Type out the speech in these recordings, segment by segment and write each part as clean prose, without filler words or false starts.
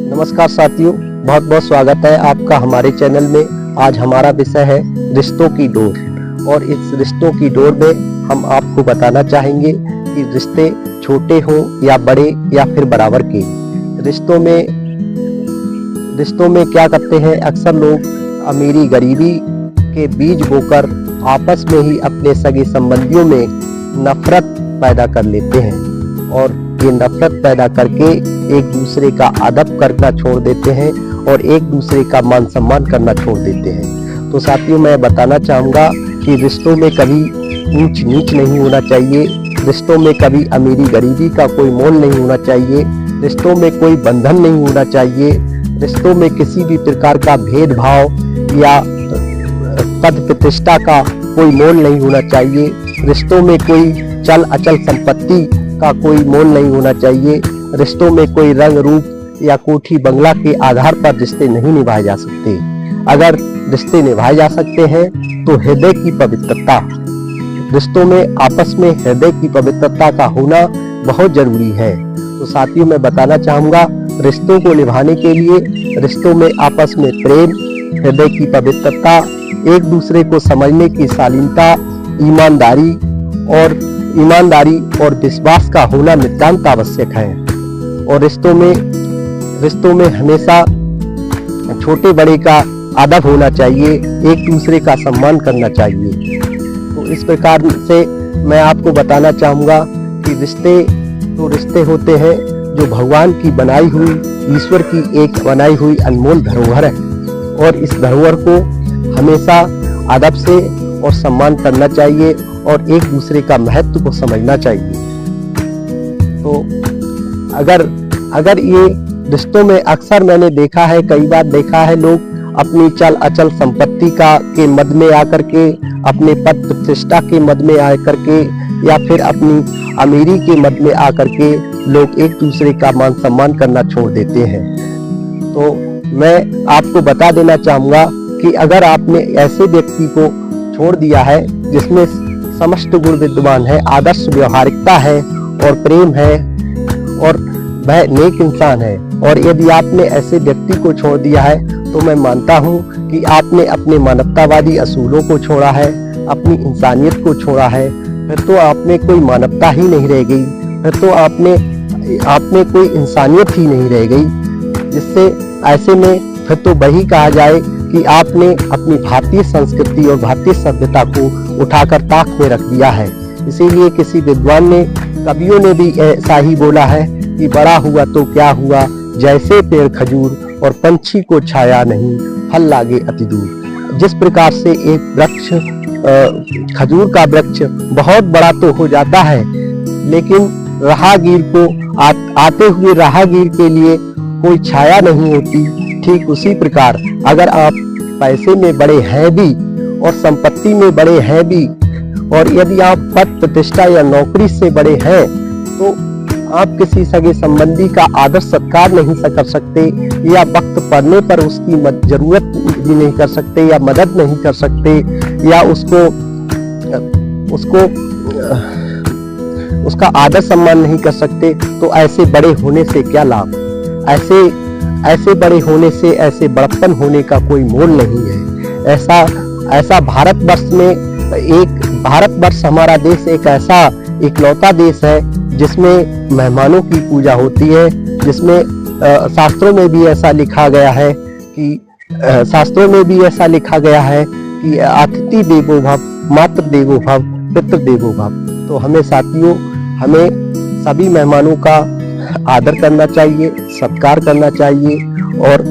नमस्कार साथियों, बहुत बहुत स्वागत है आपका हमारे चैनल में। आज हमारा विषय है रिश्तों की डोर और इस रिश्तों की डोर में हम आपको बताना चाहेंगे कि रिश्ते छोटे हों या बड़े या फिर बराबर के। रिश्तों में क्या करते हैं अक्सर लोग, अमीरी गरीबी के बीज बोकर आपस में ही अपने सगे संबंधियों में नफरत पैदा कर लेते हैं और ये नफरत पैदा करके एक दूसरे का अदब करना छोड़ देते हैं और एक दूसरे का मान सम्मान करना छोड़ देते हैं। तो साथियों, मैं बताना चाहूँगा कि रिश्तों में कभी ऊंच नीच नहीं होना चाहिए, रिश्तों में कभी अमीरी गरीबी का कोई मोल नहीं होना चाहिए, रिश्तों में कोई बंधन नहीं होना चाहिए, रिश्तों में किसी भी प्रकार का भेदभाव या पद प्रतिष्ठा का कोई मोल नहीं होना चाहिए, रिश्तों में कोई चल अचल संपत्ति का कोई मोल नहीं होना चाहिए, रिश्तों में कोई रंग रूप या कोठी बंगला के आधार पर रिश्ते नहीं निभाए जा सकते। अगर रिश्ते निभाए जा सकते हैं तो हृदय की पवित्रता, रिश्तों में आपस में हृदय की पवित्रता का होना बहुत जरूरी है। तो साथियों, मैं बताना चाहूँगा, रिश्तों को निभाने के लिए रिश्तों में आपस में प्रेम, हृदय की पवित्रता, एक दूसरे को समझने की शालीनता, ईमानदारी और विश्वास का होना नितांत आवश्यक है। और रिश्तों में हमेशा छोटे बड़े का अदब होना चाहिए, एक दूसरे का सम्मान करना चाहिए। तो इस प्रकार से मैं आपको बताना चाहूँगा कि रिश्ते होते हैं जो भगवान की बनाई हुई, ईश्वर की एक बनाई हुई अनमोल धरोहर है और इस धरोहर को हमेशा अदब से और सम्मान करना चाहिए और एक दूसरे का महत्व को समझना चाहिए। तो अगर ये रिश्तों में अक्सर मैंने देखा है, कई बार देखा है, लोग अपनी चल अचल संपत्ति के मद में आकर के, अपने पद प्रतिष्ठा के मद में आकर के या फिर अपनी अमीरी के मद में आकर के लोग एक दूसरे का मान सम्मान करना छोड़ देते हैं। तो मैं आपको बता देना चाहूँगा कि अगर आपने ऐसे व्यक्ति को छोड़ दिया है जिसमें समस्त गुण विद्यमान है, आदर्श व्यवहारिकता है और प्रेम है और वह नेक इंसान है, और यदि आपने ऐसे व्यक्ति को छोड़ दिया है तो मैं मानता हूँ कि आपने अपने मानवतावादी असूलों को छोड़ा है, अपनी इंसानियत को छोड़ा है। फिर तो आप में कोई मानवता ही नहीं रह गई, फिर तो आप में कोई इंसानियत ही नहीं रह गई, जिससे ऐसे में फिर तो वही कहा जाए कि आपने अपनी भारतीय संस्कृति और भारतीय सभ्यता को उठाकर ताक में रख दिया है। इसीलिए किसी विद्वान ने, कवियों ने भी ऐसा ही बोला है कि बड़ा हुआ तो क्या हुआ, जैसे पेड़ खजूर और पंछी को छाया नहीं, फल लागे अति दूर। जिस प्रकार से एक वृक्ष, खजूर का वृक्ष बहुत बड़ा तो हो जाता है, लेकिन राहगीर को आते हुए राहगीर के लिए कोई छाया नहीं होती। ठीक उसी प्रकार अगर आप पैसे में बड़े हैं भी और संपत्ति में बड़े हैं भी, और यदि आप पद प्रतिष्ठा या नौकरी से बड़े हैं, तो आप किसी सगे संबंधी का आदर सत्कार नहीं कर सकते या वक्त पड़ने पर उसकी जरूरत भी नहीं कर सकते या मदद नहीं कर सकते या उसका आदर सम्मान नहीं कर सकते। तो ऐसे बड़े होने से क्या लाभ? ऐसे बड़े होने से, ऐसे बड़प्पन होने का कोई मोल नहीं है। ऐसा भारतवर्ष हमारा देश एक ऐसा इकलौता देश है जिसमें मेहमानों की पूजा होती है, जिसमें शास्त्रों में भी ऐसा लिखा गया है कि अतिथि देवो भव, मातृ देवो भव, पितृ देवो भव। तो हमें साथियों, हमें सभी मेहमानों का आदर करना चाहिए, सत्कार करना चाहिए और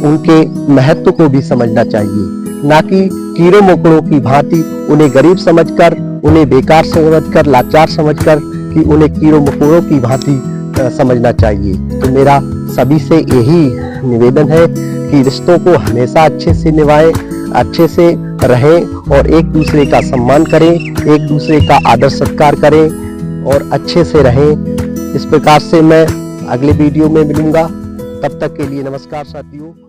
उनके महत्व को भी समझना चाहिए, ना कि कीड़े मकोड़ों की भांति उन्हें गरीब समझकर, उन्हें बेकार समझकर, लाचार समझकर कि उन्हें कीड़ों मकोड़ों की भांति समझना चाहिए। तो मेरा सभी से यही निवेदन है कि रिश्तों को हमेशा अच्छे से निभाएं, अच्छे से रहें और एक दूसरे का सम्मान करें, एक दूसरे का आदर सत्कार करें और अच्छे से रहें। इस प्रकार से मैं अगले वीडियो में मिलूंगा। तब तक के लिए नमस्कार साथियों।